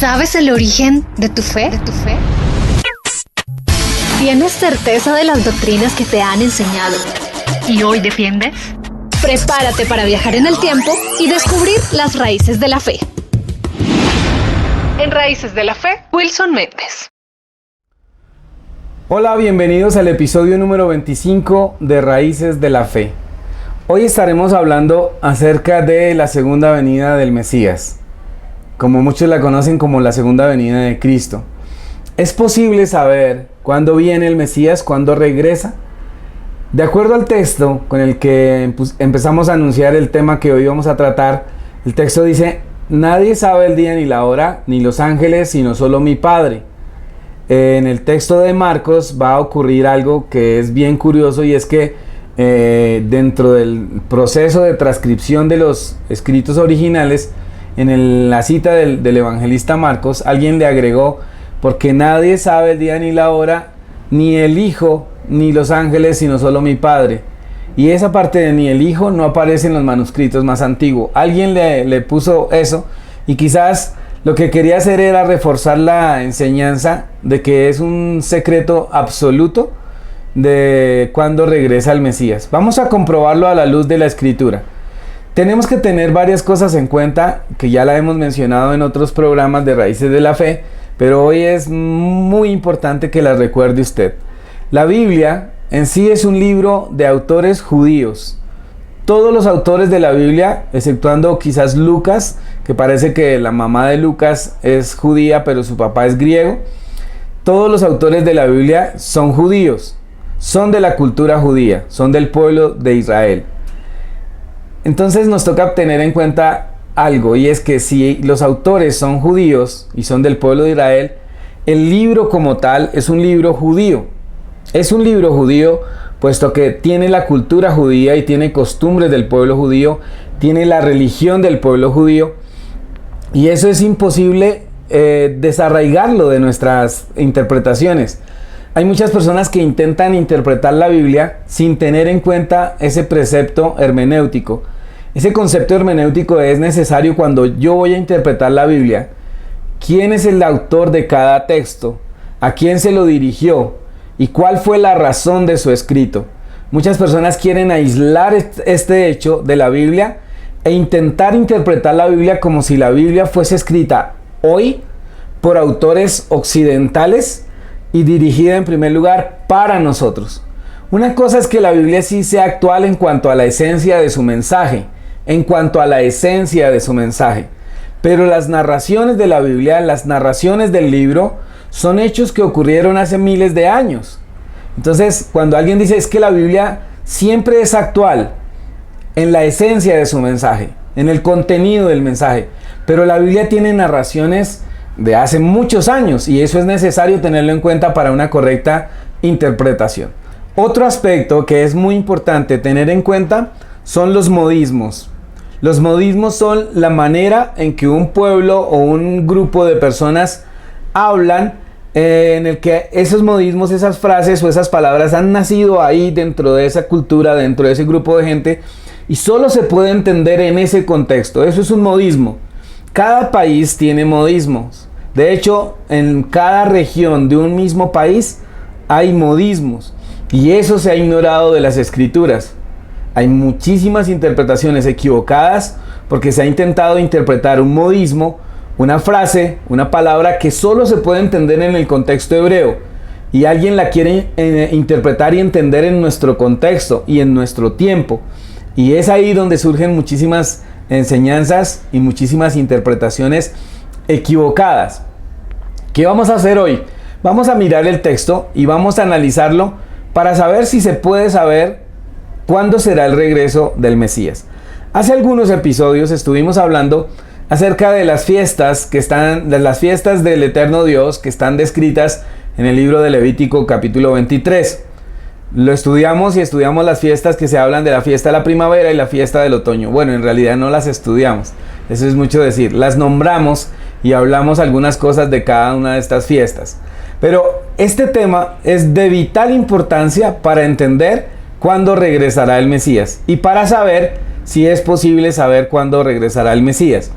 ¿Sabes el origen de tu fe? ¿Tienes certeza de las doctrinas que te han enseñado y hoy defiendes? Prepárate para viajar en el tiempo y descubrir las raíces de la fe. En Raíces de la Fe, Wilson Méndez. Hola, bienvenidos al episodio número 25 de Raíces de la Fe. Hoy estaremos hablando acerca de la segunda venida del Mesías, como muchos la conocen como la segunda venida de Cristo. ¿Es posible saber cuándo viene el Mesías, cuándo regresa? De acuerdo al texto con el que empezamos a anunciar el tema que hoy vamos a tratar, el texto dice: nadie sabe el día ni la hora, ni los ángeles, sino solo mi Padre. En el texto de Marcos va a ocurrir algo que es bien curioso, y es que dentro del proceso de transcripción de los escritos originales, en la cita del evangelista Marcos, alguien le agregó: porque nadie sabe el día ni la hora, ni el Hijo, ni los ángeles, sino solo mi Padre. Y esa parte de ni el Hijo no aparece en los manuscritos más antiguos. Alguien le puso eso, y quizás lo que quería hacer era reforzar la enseñanza de que es un secreto absoluto de cuándo regresa el Mesías. Vamos a comprobarlo a la luz de la Escritura. Tenemos que tener varias cosas en cuenta, que ya la hemos mencionado en otros programas de Raíces de la Fe, pero hoy es muy importante que las recuerde usted. La Biblia en sí es un libro de autores judíos. Todos los autores de la Biblia, exceptuando quizás Lucas, que parece que la mamá de Lucas es judía, pero su papá es griego. Todos los autores de la Biblia son judíos, son de la cultura judía, son del pueblo de Israel. Entonces nos toca tener en cuenta algo, y es que si los autores son judíos y son del pueblo de Israel, el libro como tal es un libro judío. Es un libro judío puesto que tiene la cultura judía y tiene costumbres del pueblo judío, tiene la religión del pueblo judío, y eso es imposible desarraigarlo de nuestras interpretaciones. Hay muchas personas que intentan interpretar la Biblia sin tener en cuenta ese precepto hermenéutico. Ese concepto hermenéutico es necesario cuando yo voy a interpretar la Biblia. ¿Quién es el autor de cada texto? ¿A quién se lo dirigió? ¿Y cuál fue la razón de su escrito? Muchas personas quieren aislar este hecho de la Biblia e intentar interpretar la Biblia como si la Biblia fuese escrita hoy por autores occidentales y dirigida en primer lugar para nosotros. Una cosa es que la Biblia sí sea actual en cuanto a la esencia de su mensaje, pero las narraciones de la Biblia, las narraciones del libro, son hechos que ocurrieron hace miles de años. Entonces, cuando alguien dice es que la Biblia siempre es actual en la esencia de su mensaje, en el contenido del mensaje, pero la Biblia tiene narraciones de hace muchos años, y eso es necesario tenerlo en cuenta para una correcta interpretación. Otro aspecto que es muy importante tener en cuenta son los modismos. Los modismos son la manera en que un pueblo o un grupo de personas hablan, en el que esos modismos, esas frases o esas palabras han nacido ahí dentro de esa cultura, dentro de ese grupo de gente, y solo se puede entender en ese contexto. Eso es un modismo. Cada país tiene modismos. De hecho, en cada región de un mismo país hay modismos, y eso se ha ignorado de las escrituras. Hay muchísimas interpretaciones equivocadas porque se ha intentado interpretar un modismo, una frase, una palabra que solo se puede entender en el contexto hebreo, y alguien la quiere interpretar y entender en nuestro contexto y en nuestro tiempo, y es ahí donde surgen muchísimas enseñanzas y muchísimas interpretaciones equivocadas. ¿Qué vamos a hacer hoy? Vamos a mirar el texto y vamos a analizarlo para saber si se puede saber cuándo será el regreso del Mesías. Hace algunos episodios estuvimos hablando acerca de las fiestas del eterno Dios que están descritas en el libro de Levítico capítulo 23. Lo estudiamos y estudiamos las fiestas que se hablan de la fiesta de la primavera y la fiesta del otoño. Bueno, en realidad no las estudiamos, eso es mucho decir. Las nombramos y hablamos algunas cosas de cada una de estas fiestas. Pero este tema es de vital importancia para entender cuándo regresará el Mesías y para saber si es posible saber cuándo regresará el Mesías.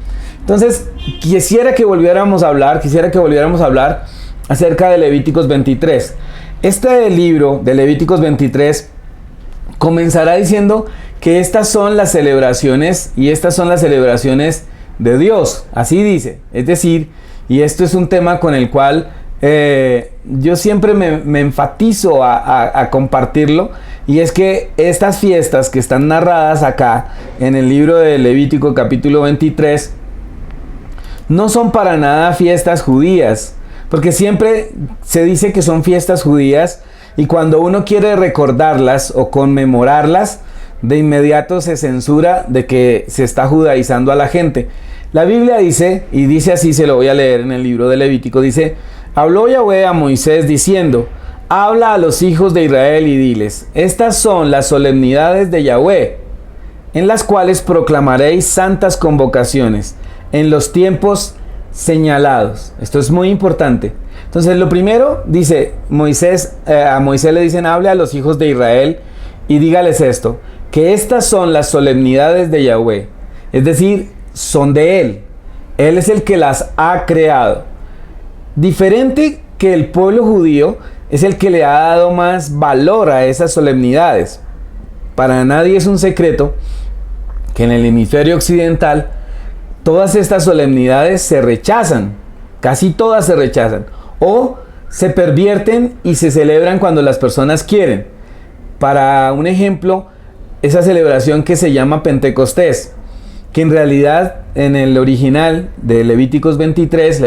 Entonces, quisiera que volviéramos a hablar acerca de Levíticos 23. Este libro de Levíticos 23 comenzará diciendo que estas son las celebraciones y estas son las celebraciones de Dios, así dice. Es decir, y esto es un tema con el cual yo siempre me enfatizo a compartirlo, y es que estas fiestas que están narradas acá en el libro de Levítico capítulo 23 no son para nada fiestas judías, porque siempre se dice que son fiestas judías, y cuando uno quiere recordarlas o conmemorarlas, de inmediato se censura de que se está judaizando a la gente. La Biblia dice, y dice así, se lo voy a leer en el libro de Levítico, dice: habló Yahweh a Moisés diciendo, habla a los hijos de Israel y diles, estas son las solemnidades de Yahweh, en las cuales proclamaréis santas convocaciones en los tiempos señalados. Esto es muy importante. Entonces, lo primero, dice Moisés, a Moisés le dicen, hable a los hijos de Israel y dígales esto, que estas son las solemnidades de Yahweh, es decir, son de Él. Él es el que las ha creado. Diferente que el pueblo judío, es el que le ha dado más valor a esas solemnidades. Para nadie es un secreto que en el hemisferio occidental todas estas solemnidades se rechazan, casi todas se rechazan, o se pervierten y se celebran cuando las personas quieren. Para un ejemplo, esa celebración que se llama Pentecostés, que en realidad en el original de Levítico 23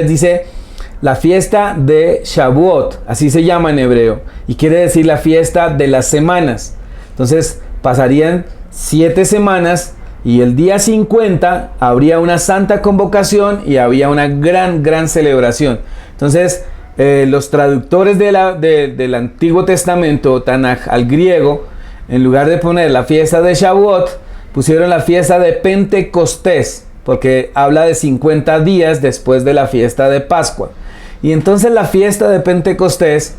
dice la fiesta de Shavuot, así se llama en hebreo, y quiere decir la fiesta de las semanas. Entonces pasarían 7 semanas y el día 50 habría una santa convocación y había una gran celebración. Entonces los traductores del Antiguo Testamento, Tanaj, al griego, en lugar de poner la fiesta de Shavuot, pusieron la fiesta de Pentecostés, porque habla de 50 días después de la fiesta de Pascua. Y entonces la fiesta de Pentecostés,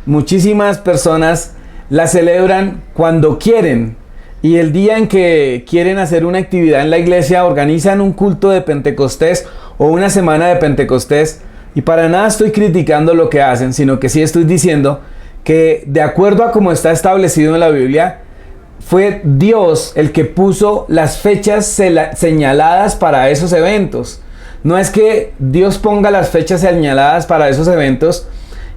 muchísimas personas la celebran cuando quieren. Y el día en que quieren hacer una actividad en la iglesia, organizan un culto de Pentecostés o una semana de Pentecostés. Y para nada estoy criticando lo que hacen, sino que sí estoy diciendo que de acuerdo a cómo está establecido en la Biblia, fue Dios el que puso las fechas señaladas para esos eventos. No es que Dios ponga las fechas señaladas para esos eventos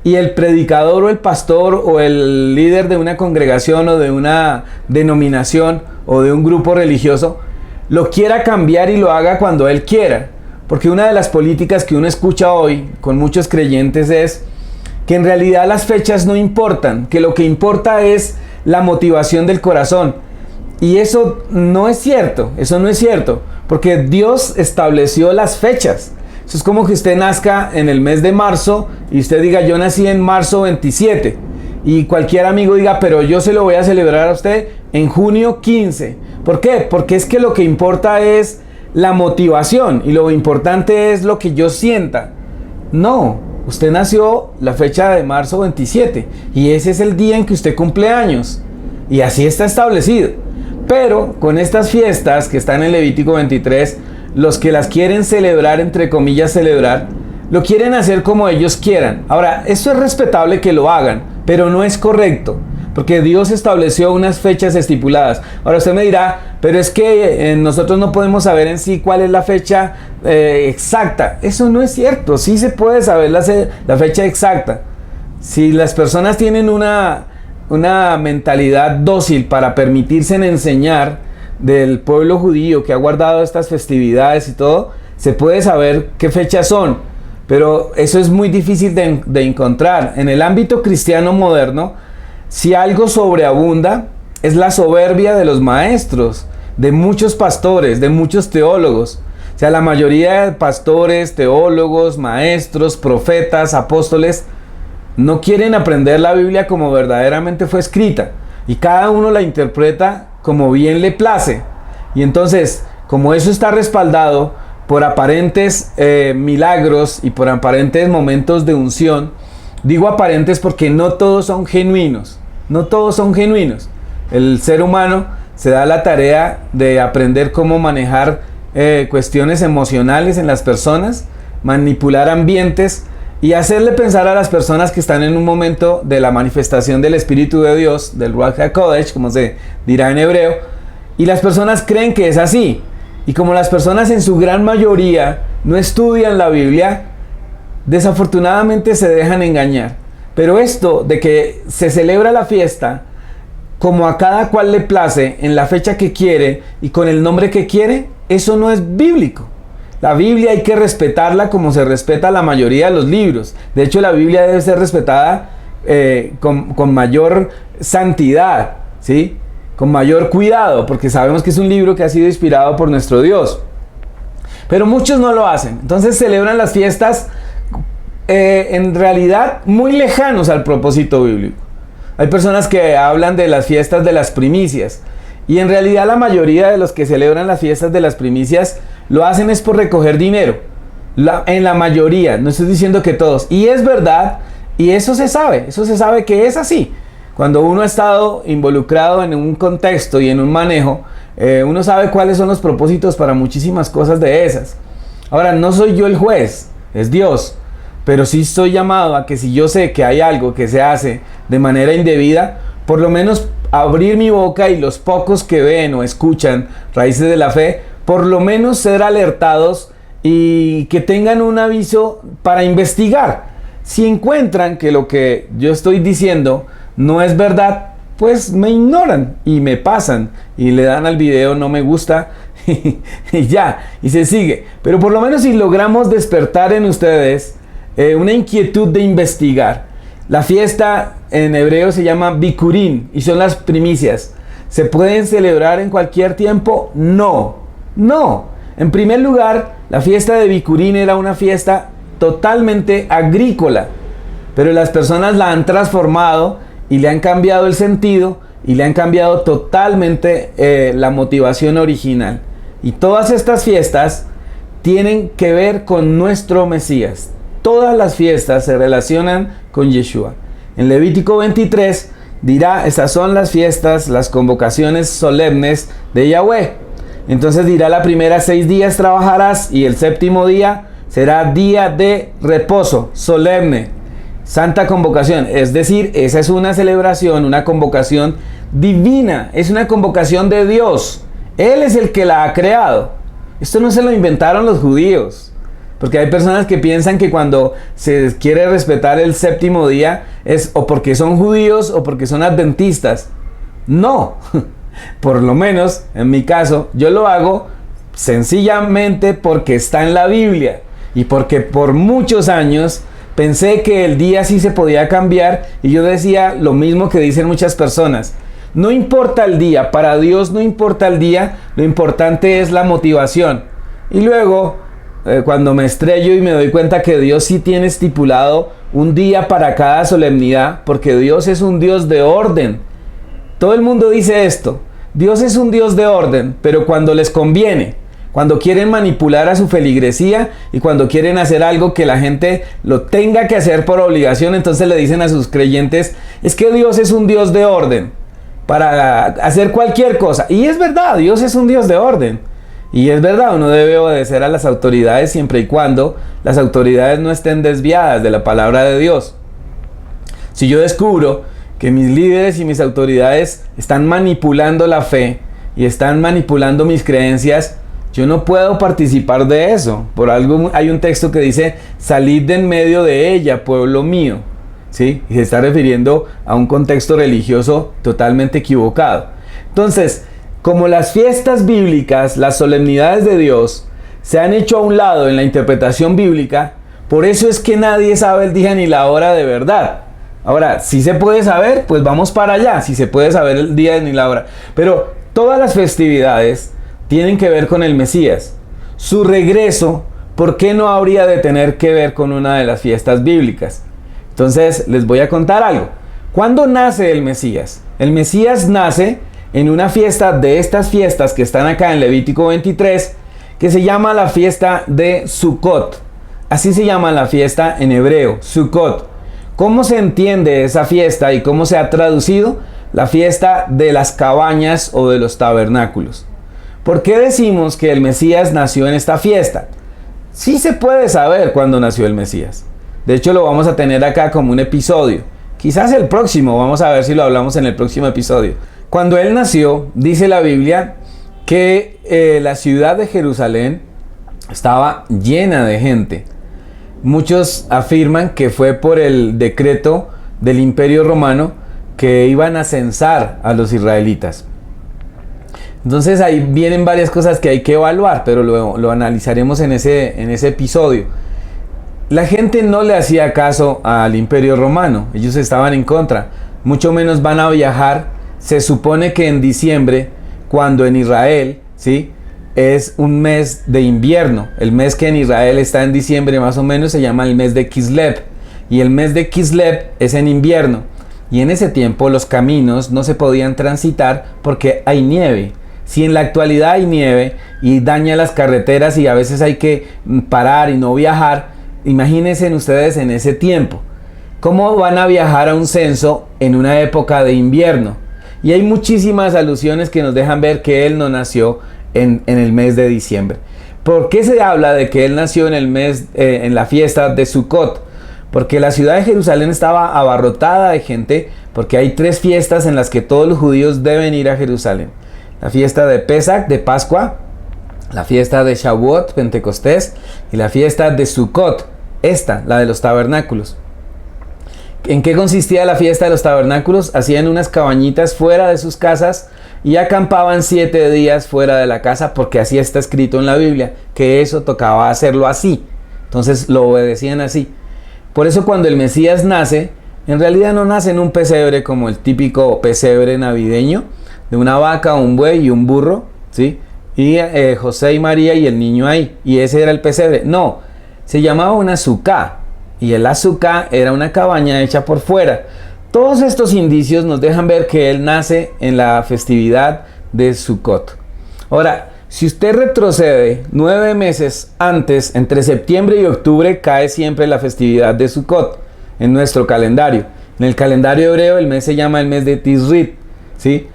y el predicador o el pastor o el líder de una congregación o de una denominación o de un grupo religioso lo quiera cambiar y lo haga cuando él quiera. Porque una de las políticas que uno escucha hoy con muchos creyentes es que en realidad las fechas no importan, que lo que importa es la motivación del corazón. Y eso no es cierto, porque Dios estableció las fechas. Eso es como que usted nazca en el mes de marzo y usted diga, yo nací en marzo 27, y cualquier amigo diga, pero yo se lo voy a celebrar a usted en junio 15. ¿Por qué? Porque es que lo que importa es la motivación y lo importante es lo que yo sienta. No, usted nació la fecha de marzo 27 y ese es el día en que usted cumple años, y así está establecido. Pero con estas fiestas que están en Levítico 23, los que las quieren celebrar, entre comillas celebrar, lo quieren hacer como ellos quieran. Ahora, esto es respetable que lo hagan, pero no es correcto, porque Dios estableció unas fechas estipuladas. Ahora usted me dirá, pero es que nosotros no podemos saber en sí cuál es la fecha exacta. Eso no es cierto, sí se puede saber la fecha exacta. Si las personas tienen una mentalidad dócil para permitirse enseñar del pueblo judío que ha guardado estas festividades y todo, se puede saber qué fechas son, pero eso es muy difícil de encontrar. En el ámbito cristiano moderno, si algo sobreabunda, es la soberbia de los maestros, de muchos pastores, de muchos teólogos. O sea, la mayoría de pastores, teólogos, maestros, profetas, apóstoles, no quieren aprender la Biblia como verdaderamente fue escrita, y cada uno la interpreta como bien le place. Y entonces, como eso está respaldado por aparentes milagros y por aparentes momentos de unción, digo aparentes porque no todos son genuinos, El ser humano se da la tarea de aprender cómo manejar cuestiones emocionales en las personas, manipular ambientes y hacerle pensar a las personas que están en un momento de la manifestación del Espíritu de Dios, del Ruach HaKodesh, como se dirá en hebreo, y las personas creen que es así. Y como las personas en su gran mayoría no estudian la Biblia, desafortunadamente se dejan engañar. Pero esto de que se celebra la fiesta como a cada cual le place, en la fecha que quiere y con el nombre que quiere, eso no es bíblico. La Biblia hay que respetarla como se respeta la mayoría de los libros. De hecho, la Biblia debe ser respetada con mayor santidad, ¿sí? Con mayor cuidado, porque sabemos que es un libro que ha sido inspirado por nuestro Dios. Pero muchos no lo hacen. Entonces celebran las fiestas en realidad muy lejanos al propósito bíblico. Hay personas que hablan de las fiestas de las primicias. Y en realidad la mayoría de los que celebran las fiestas de las primicias lo hacen es por recoger dinero. En la mayoría, no estoy diciendo que todos. Y es verdad, y eso se sabe que es así. Cuando uno ha estado involucrado en un contexto y en un manejo, uno sabe cuáles son los propósitos para muchísimas cosas de esas. Ahora, no soy yo el juez, es Dios. Pero sí estoy llamado a que si yo sé que hay algo que se hace de manera indebida, por lo menos abrir mi boca y los pocos que ven o escuchan Raíces de la Fe, por lo menos ser alertados y que tengan un aviso para investigar. Si encuentran que lo que yo estoy diciendo no es verdad, pues me ignoran y me pasan y le dan al video no me gusta y ya, y se sigue. Pero por lo menos si logramos despertar en ustedes una inquietud de investigar. La fiesta en hebreo se llama Bikurim y son las primicias. ¿Se pueden celebrar en cualquier tiempo? No. En primer lugar, la fiesta de Bikurim era una fiesta totalmente agrícola, pero las personas la han transformado y le han cambiado el sentido y le han cambiado totalmente la motivación original. Y todas estas fiestas tienen que ver con nuestro Mesías. Todas las fiestas se relacionan con Yeshua. En Levítico 23 dirá, estas son las fiestas, las convocaciones solemnes de Yahweh. Entonces dirá, la primera 6 días trabajarás y el séptimo día será día de reposo, solemne, santa convocación. Es decir, esa es una celebración, una convocación divina, es una convocación de Dios. Él es el que la ha creado. Esto no se lo inventaron los judíos. Porque hay personas que piensan que cuando se quiere respetar el séptimo día es o porque son judíos o porque son adventistas. No, por lo menos en mi caso yo lo hago sencillamente porque está en la Biblia y porque por muchos años pensé que el día sí se podía cambiar y yo decía lo mismo que dicen muchas personas. No importa el día, para Dios no importa el día, lo importante es la motivación. Y luego cuando me estrello y me doy cuenta que Dios sí tiene estipulado un día para cada solemnidad, porque Dios es un Dios de orden. Todo el mundo dice esto, Dios es un Dios de orden, pero cuando les conviene, cuando quieren manipular a su feligresía y cuando quieren hacer algo que la gente lo tenga que hacer por obligación, entonces le dicen a sus creyentes, es que Dios es un Dios de orden para hacer cualquier cosa. Y es verdad, Dios es un Dios de orden. Y es verdad, uno debe obedecer a las autoridades siempre y cuando las autoridades no estén desviadas de la palabra de Dios. Si yo descubro que mis líderes y mis autoridades están manipulando la fe y están manipulando mis creencias, yo no puedo participar de eso. Por algo hay un texto que dice, salid de en medio de ella, pueblo mío. ¿Sí? Y se está refiriendo a un contexto religioso totalmente equivocado. Entonces, como las fiestas bíblicas, las solemnidades de Dios, se han hecho a un lado en la interpretación bíblica, por eso es que nadie sabe el día ni la hora de verdad. Ahora, si se puede saber, pues vamos para allá, si se puede saber el día ni la hora. Pero todas las festividades tienen que ver con el Mesías. Su regreso, ¿por qué no habría de tener que ver con una de las fiestas bíblicas? Entonces, les voy a contar algo. ¿Cuándo nace el Mesías? El Mesías nace en una fiesta de estas fiestas que están acá en Levítico 23, que se llama la fiesta de Sukkot. Así se llama la fiesta en hebreo, Sukkot. ¿Cómo se entiende esa fiesta y cómo se ha traducido? La fiesta de las cabañas o de los tabernáculos. ¿Por qué decimos que el Mesías nació en esta fiesta? Sí se puede saber cuándo nació el Mesías. De hecho, lo vamos a tener acá como un episodio. Quizás el próximo, vamos a ver si lo hablamos en el próximo episodio. Cuando él nació, dice la Biblia que la ciudad de Jerusalén estaba llena de gente. Muchos afirman que fue por el decreto del Imperio Romano que iban a censar a los israelitas. Entonces ahí vienen varias cosas que hay que evaluar, pero lo analizaremos en ese episodio. La gente no le hacía caso al Imperio Romano, ellos estaban en contra, mucho menos van a viajar. Se supone que en diciembre, cuando en Israel, ¿sí?, es un mes de invierno, el mes que en Israel está en diciembre más o menos se llama el mes de Kislev, y el mes de Kislev es en invierno, y en ese tiempo los caminos no se podían transitar porque hay nieve. Si en la actualidad hay nieve y daña las carreteras y a veces hay que parar y no viajar, imagínense ustedes en ese tiempo. ¿Cómo van a viajar a un censo en una época de invierno? Y hay muchísimas alusiones que nos dejan ver que él no nació en el mes de diciembre. ¿Por qué se habla de que él nació en el mes, en la fiesta de Sukkot? Porque la ciudad de Jerusalén estaba abarrotada de gente, porque hay 3 fiestas en las que todos los judíos deben ir a Jerusalén. La fiesta de Pesach, de Pascua, la fiesta de Shavuot, Pentecostés, y la fiesta de Sukkot, la de los tabernáculos. ¿En qué consistía la fiesta de los tabernáculos? Hacían unas cabañitas fuera de sus casas y acampaban 7 días fuera de la casa, porque así está escrito en la Biblia, que eso tocaba hacerlo así. Entonces lo obedecían así. Por eso cuando el Mesías nace, en realidad no nace en un pesebre como el típico pesebre navideño, de una vaca, un buey y un burro, ¿sí? Y José y María y el niño ahí, y ese era el pesebre. No, se llamaba una sucá, y el azúcar era una cabaña hecha por fuera. Todos estos indicios nos dejan ver que él nace en la festividad de Sukkot. Ahora, si usted retrocede 9 meses antes, entre septiembre y octubre, cae siempre la festividad de Sukkot en nuestro calendario. En el calendario hebreo el mes se llama el mes de Tisrit, ¿sí?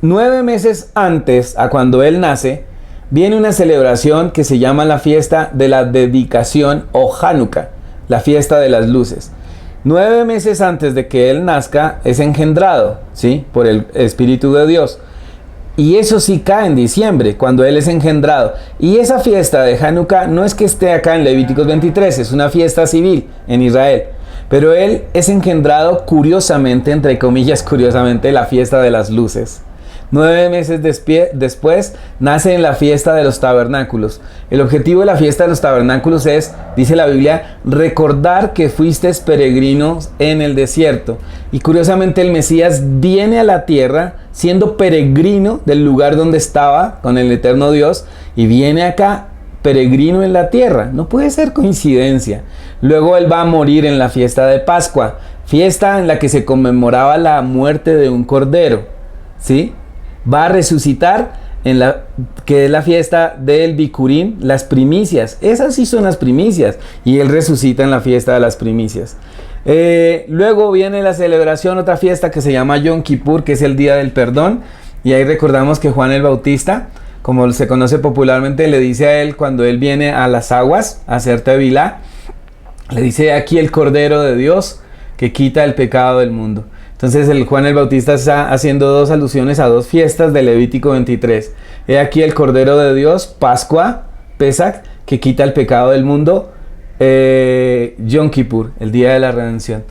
9 meses antes a cuando él nace, viene una celebración que se llama la fiesta de la dedicación o Hanukkah, la fiesta de las luces. 9 meses antes de que él nazca es engendrado, ¿sí?, por el Espíritu de Dios. Y eso sí cae en diciembre, cuando él es engendrado. Y esa fiesta de Hanukkah no es que esté acá en Levíticos 23, es una fiesta civil en Israel. Pero él es engendrado curiosamente, entre comillas curiosamente, la fiesta de las luces. 9 meses después nace en la fiesta de los tabernáculos. El objetivo de la fiesta de los tabernáculos es, dice la Biblia, recordar que fuisteis peregrinos en el desierto. Y curiosamente el Mesías viene a la tierra siendo peregrino del lugar donde estaba con el eterno Dios, y viene acá peregrino en la tierra. No puede ser coincidencia. Luego él va a morir en la fiesta de Pascua, fiesta en la que se conmemoraba la muerte de un cordero, ¿sí? Va a resucitar que es la fiesta del Bikurim, las primicias. Esas sí son las primicias, y él resucita en la fiesta de las primicias. Luego viene la celebración, otra fiesta que se llama Yom Kippur, que es el día del perdón, y ahí recordamos que Juan el Bautista, como se conoce popularmente, le dice a él cuando él viene a las aguas a hacer tevilá, le dice: aquí el Cordero de Dios que quita el pecado del mundo. Entonces el Juan el Bautista está haciendo 2 alusiones a 2 fiestas de Levítico 23. He aquí el Cordero de Dios, Pascua, Pesach, que quita el pecado del mundo, Yom Kippur, el día de la redención.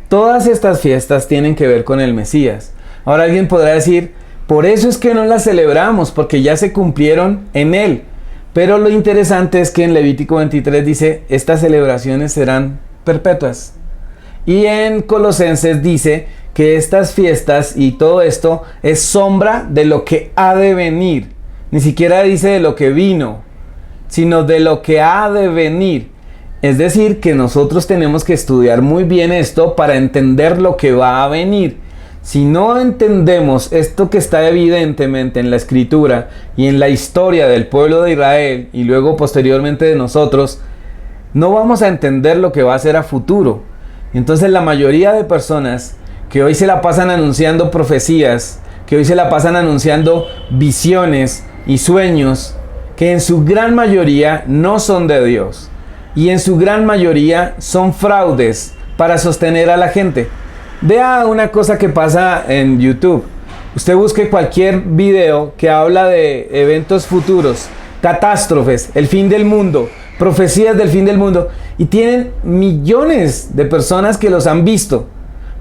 Todas estas fiestas tienen que ver con el Mesías. Ahora alguien podrá decir: por eso es que no las celebramos, porque ya se cumplieron en él. Pero lo interesante es que en Levítico 23 dice: estas celebraciones serán perpetuas. Y en Colosenses dice que estas fiestas y todo esto es sombra de lo que ha de venir. Ni siquiera dice de lo que vino, sino de lo que ha de venir. Es decir, que nosotros tenemos que estudiar muy bien esto para entender lo que va a venir. Si no entendemos esto que está evidentemente en la Escritura y en la historia del pueblo de Israel y luego posteriormente de nosotros, no vamos a entender lo que va a ser a futuro. Entonces la mayoría de personas que hoy se la pasan anunciando profecías, que hoy se la pasan anunciando visiones, y sueños que en su gran mayoría no son de Dios y en su gran mayoría son fraudes para sostener a la gente. Vea una cosa que pasa en YouTube. Usted busque cualquier video que habla de eventos futuros, catástrofes, el fin del mundo, profecías del fin del mundo, y tienen millones de personas que los han visto,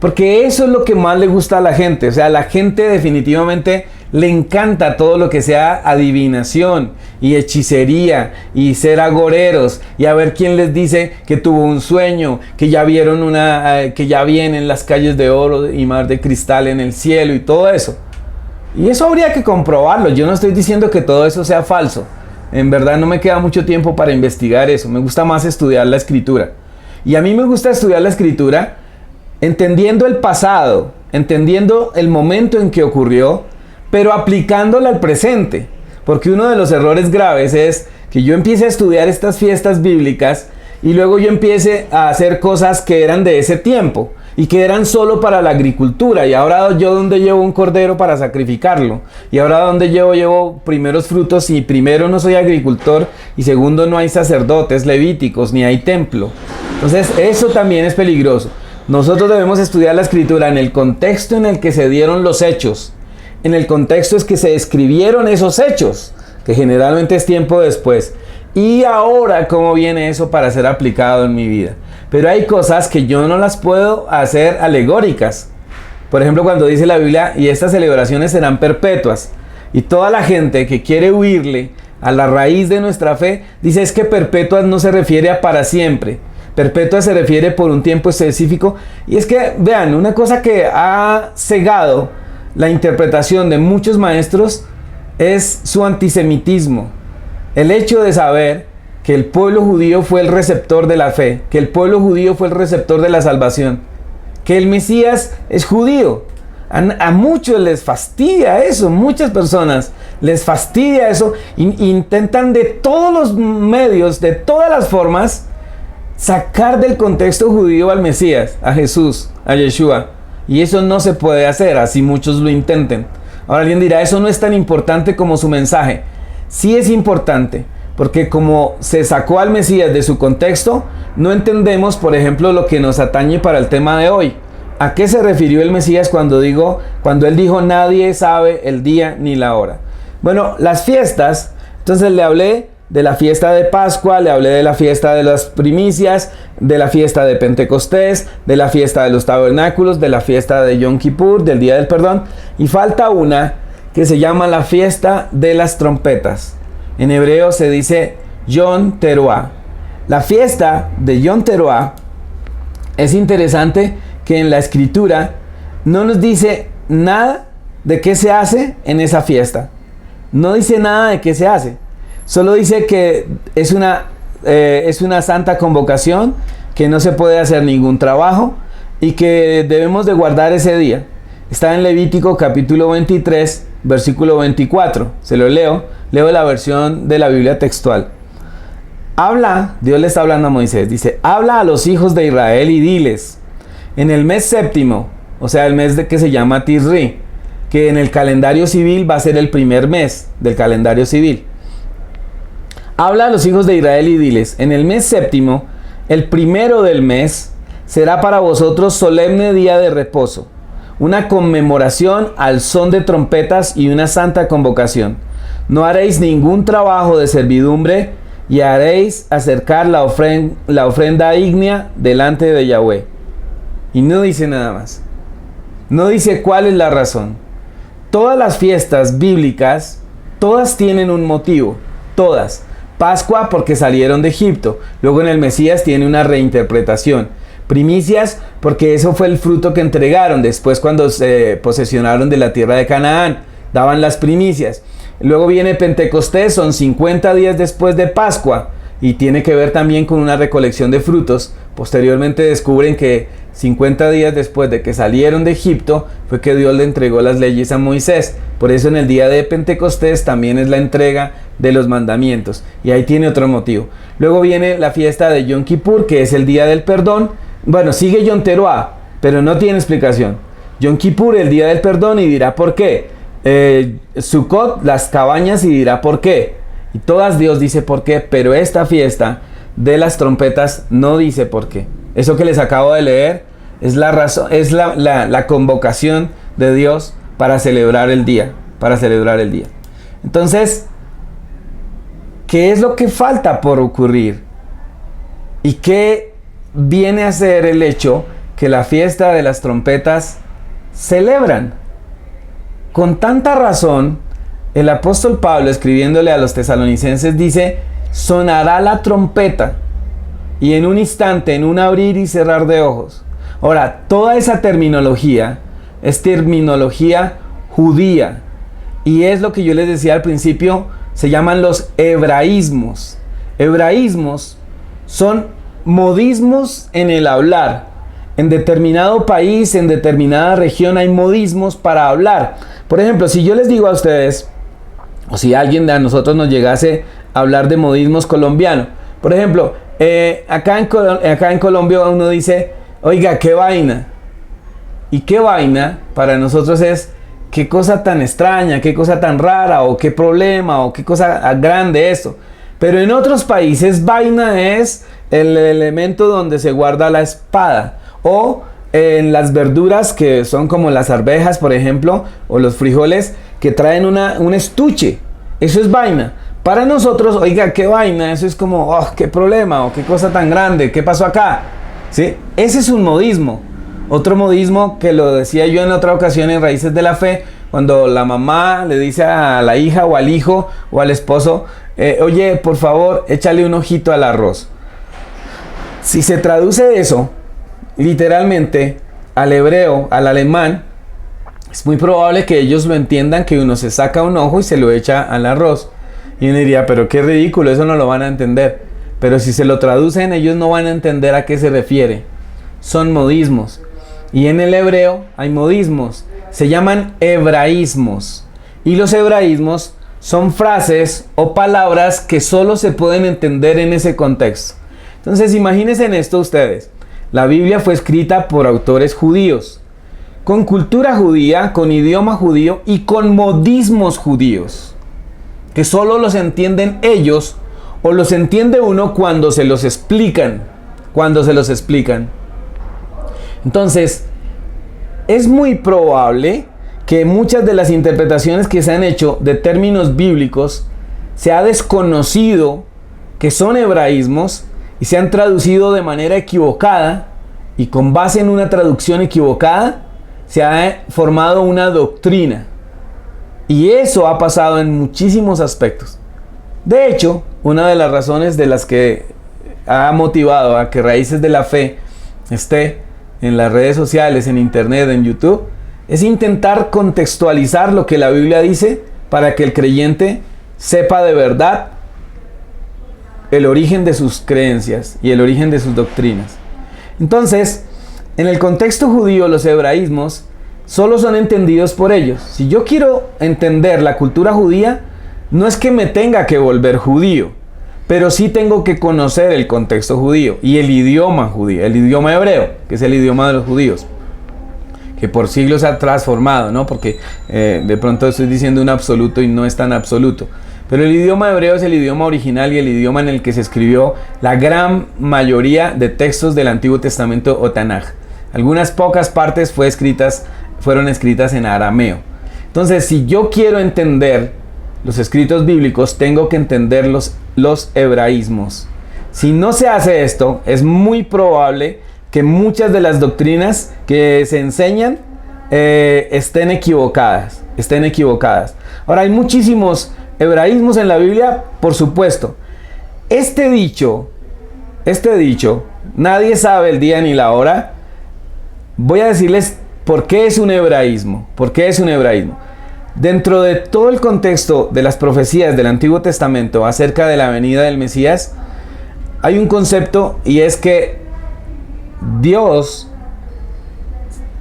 porque eso es lo que más le gusta a la gente. O sea, a la gente definitivamente le encanta todo lo que sea adivinación y hechicería y ser agoreros y a ver quién les dice que tuvo un sueño, que ya vieron que ya vienen las calles de oro y mar de cristal en el cielo y todo eso. Y eso habría que comprobarlo. Yo no estoy diciendo que todo eso sea falso. En verdad no me queda mucho tiempo para investigar eso. Me gusta más estudiar la escritura. Y a mí me gusta estudiar la escritura entendiendo el pasado, entendiendo el momento en que ocurrió, pero aplicándola al presente. Porque uno de los errores graves es que yo empiece a estudiar estas fiestas bíblicas y luego yo empiece a hacer cosas que eran de ese tiempo y que eran solo para la agricultura. Y ahora yo donde llevo un cordero para sacrificarlo, y ahora donde llevo primeros frutos, y primero no soy agricultor y segundo no hay sacerdotes levíticos ni hay templo. Entonces eso también es peligroso. Nosotros debemos estudiar la escritura en el contexto en el que se dieron los hechos, en el contexto es que se escribieron esos hechos, que generalmente es tiempo después, y ahora cómo viene eso para ser aplicado en mi vida. Pero hay cosas que yo no las puedo hacer alegóricas. Por ejemplo, cuando dice la Biblia, y estas celebraciones serán perpetuas, y toda la gente que quiere huirle a la raíz de nuestra fe, dice es que perpetuas no se refiere a para siempre. Perpetua se refiere por un tiempo específico. Y es que, vean, una cosa que ha cegado la interpretación de muchos maestros es su antisemitismo. El hecho de saber que el pueblo judío fue el receptor de la fe, que el pueblo judío fue el receptor de la salvación, que el Mesías es judío. A muchos les fastidia eso, muchas personas les fastidia eso, intentan de todos los medios, de todas las formas, sacar del contexto judío al Mesías, a Jesús, a Yeshua. Y eso no se puede hacer, así muchos lo intenten. Ahora alguien dirá, eso no es tan importante como su mensaje. Sí es importante, porque como se sacó al Mesías de su contexto, no entendemos, por ejemplo, lo que nos atañe para el tema de hoy. ¿A qué se refirió el Mesías cuando él dijo, nadie sabe el día ni la hora? Bueno, las fiestas, entonces le hablé de la fiesta de Pascua, le hablé de la fiesta de las primicias, de la fiesta de Pentecostés, de la fiesta de los tabernáculos, de la fiesta de Yom Kippur, del Día del Perdón, y falta una que se llama la fiesta de las trompetas. En hebreo se dice Yom Teruah. La fiesta de Yom Teruah es interesante que en la escritura no nos dice nada de qué se hace en esa fiesta. No dice nada de qué se hace. Solo dice que es una santa convocación, que no se puede hacer ningún trabajo y que debemos de guardar ese día. Está en Levítico capítulo 23, versículo 24. Se lo leo la versión de la Biblia textual. Dios le está hablando a Moisés, dice, habla a los hijos de Israel y diles, en el mes séptimo, o sea el mes que se llama Tisri, que en el calendario civil va a ser el primer mes del calendario civil. Habla a los hijos de Israel y diles, en el mes séptimo, el primero del mes, será para vosotros solemne día de reposo, una conmemoración al son de trompetas y una santa convocación. No haréis ningún trabajo de servidumbre y haréis acercar la ofrenda ígnea delante de Yahweh. Y no dice nada más. No dice cuál es la razón. Todas las fiestas bíblicas, todas tienen un motivo, todas. Pascua porque salieron de Egipto. Luego en el Mesías tiene una reinterpretación. Primicias porque eso fue el fruto que entregaron después cuando se posesionaron de la tierra de Canaán. Daban las primicias. Luego viene Pentecostés, son 50 días después de Pascua. Y tiene que ver también con una recolección de frutos. Posteriormente descubren que 50 días después de que salieron de Egipto fue que Dios le entregó las leyes a Moisés. Por eso en el día de Pentecostés también es la entrega de los mandamientos. Y ahí tiene otro motivo. Luego viene la fiesta de Yom Kippur, que es el día del perdón. Bueno, sigue Yom Teruah, pero no tiene explicación. Yom Kippur, el día del perdón, y dirá ¿por qué? Sukkot, las cabañas, y dirá por qué. Y todas Dios dice por qué, pero esta fiesta de las trompetas no dice por qué. Eso que les acabo de leer es la razón, es la convocación de Dios para celebrar el día, Entonces, ¿qué es lo que falta por ocurrir? ¿Y qué viene a ser el hecho que la fiesta de las trompetas celebran? Con tanta razón, el apóstol Pablo, escribiéndole a los tesalonicenses, dice: sonará la trompeta, y en un instante, en un abrir y cerrar de ojos. Ahora, toda esa terminología es terminología judía, y es lo que yo les decía al principio, se llaman los hebraísmos. Hebraísmos son modismos en el hablar. En determinado país, en determinada región hay modismos para hablar. Por ejemplo, si yo les digo a ustedes, o si alguien de nosotros nos llegase a hablar de modismos colombianos, por ejemplo, acá en Colombia uno dice: oiga, qué vaina. Y qué vaina para nosotros es: qué cosa tan extraña, qué cosa tan rara, o qué problema, o qué cosa grande esto. Pero en otros países, vaina es el elemento donde se guarda la espada. O en las verduras que son como las arvejas, por ejemplo, o los frijoles que traen un estuche. Eso es vaina. Para nosotros, oiga, qué vaina, eso es como, oh, qué problema, o qué cosa tan grande, qué pasó acá. ¿Sí? Ese es un modismo. Otro modismo que lo decía yo en otra ocasión en Raíces de la Fe, cuando la mamá le dice a la hija o al hijo o al esposo: oye, por favor, échale un ojito al arroz. Si se traduce eso literalmente al hebreo, al alemán, es muy probable que ellos lo entiendan, que uno se saca un ojo y se lo echa al arroz. Y uno diría: pero qué ridículo, eso no lo van a entender. Pero si se lo traducen, ellos no van a entender a qué se refiere. Son modismos. Y en el hebreo hay modismos. Se llaman hebraísmos. Y los hebraísmos son frases o palabras que solo se pueden entender en ese contexto. Entonces, imagínense en esto ustedes. La Biblia fue escrita por autores judíos, con cultura judía, con idioma judío y con modismos judíos, que solo los entienden ellos, o los entiende uno cuando se los explican. Entonces, es muy probable que muchas de las interpretaciones que se han hecho de términos bíblicos se ha desconocido que son hebraísmos y se han traducido de manera equivocada, y con base en una traducción equivocada se ha formado una doctrina. Y eso ha pasado en muchísimos aspectos. De hecho, una de las razones de las que ha motivado a que Raíces de la Fe esté en las redes sociales, en internet, en YouTube, es intentar contextualizar lo que la Biblia dice para que el creyente sepa de verdad el origen de sus creencias y el origen de sus doctrinas. Entonces, en el contexto judío, los hebraísmos solo son entendidos por ellos. Si yo quiero entender la cultura judía, no es que me tenga que volver judío, pero sí tengo que conocer el contexto judío y el idioma judío, el idioma hebreo, que es el idioma de los judíos, que por siglos se ha transformado, ¿no? Porque de pronto estoy diciendo un absoluto y no es tan absoluto. Pero el idioma hebreo es el idioma original y el idioma en el que se escribió la gran mayoría de textos del Antiguo Testamento o Tanaj. Algunas pocas partes fueron escritas en arameo. Entonces, si yo quiero entender los escritos bíblicos, tengo que entender los hebraísmos. Si no se hace esto, es muy probable que muchas de las doctrinas que se enseñan estén equivocadas. Ahora, hay muchísimos hebraísmos en la Biblia, por supuesto. Este dicho, nadie sabe el día ni la hora. Voy a decirles por qué es un hebraísmo. Dentro de todo el contexto de las profecías del Antiguo Testamento acerca de la venida del Mesías, hay un concepto, y es que Dios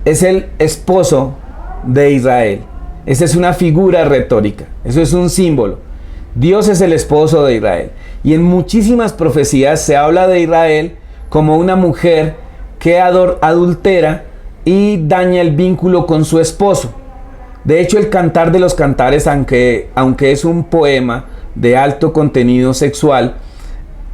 es el esposo de Israel. Esa es una figura retórica, eso es un símbolo. Dios es el esposo de Israel. Y en muchísimas profecías se habla de Israel como una mujer que adultera y daña el vínculo con su esposo. De hecho, el Cantar de los Cantares, aunque es un poema de alto contenido sexual,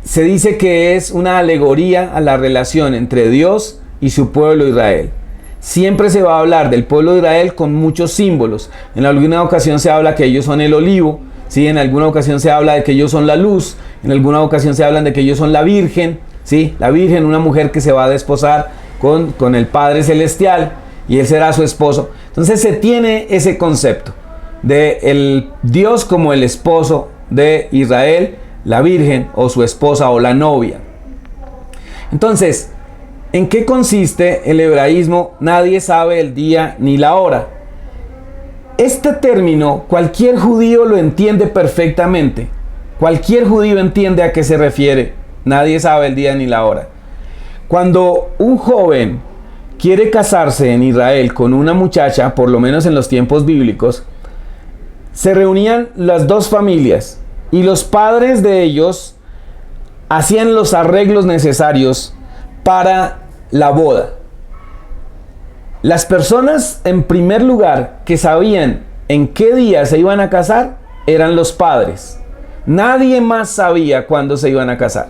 se dice que es una alegoría a la relación entre Dios y su pueblo Israel. Siempre se va a hablar del pueblo de Israel con muchos símbolos. En alguna ocasión se habla que ellos son el olivo, ¿sí? En alguna ocasión se habla de que ellos son la luz, en alguna ocasión se hablan de que ellos son la Virgen, ¿sí? La Virgen, una mujer que se va a desposar con el Padre Celestial y él será su esposo. Entonces se tiene ese concepto de el Dios como el esposo de Israel, la Virgen o su esposa o la novia. Entonces, ¿en qué consiste el hebraísmo? Nadie sabe el día ni la hora. Este término cualquier judío lo entiende perfectamente. Cualquier judío entiende a qué se refiere. Nadie sabe el día ni la hora. Cuando un joven quiere casarse en Israel con una muchacha, por lo menos en los tiempos bíblicos, se reunían las dos familias y los padres de ellos hacían los arreglos necesarios para la boda. Las personas, en primer lugar, que sabían en qué día se iban a casar, eran los padres. Nadie más sabía cuándo se iban a casar.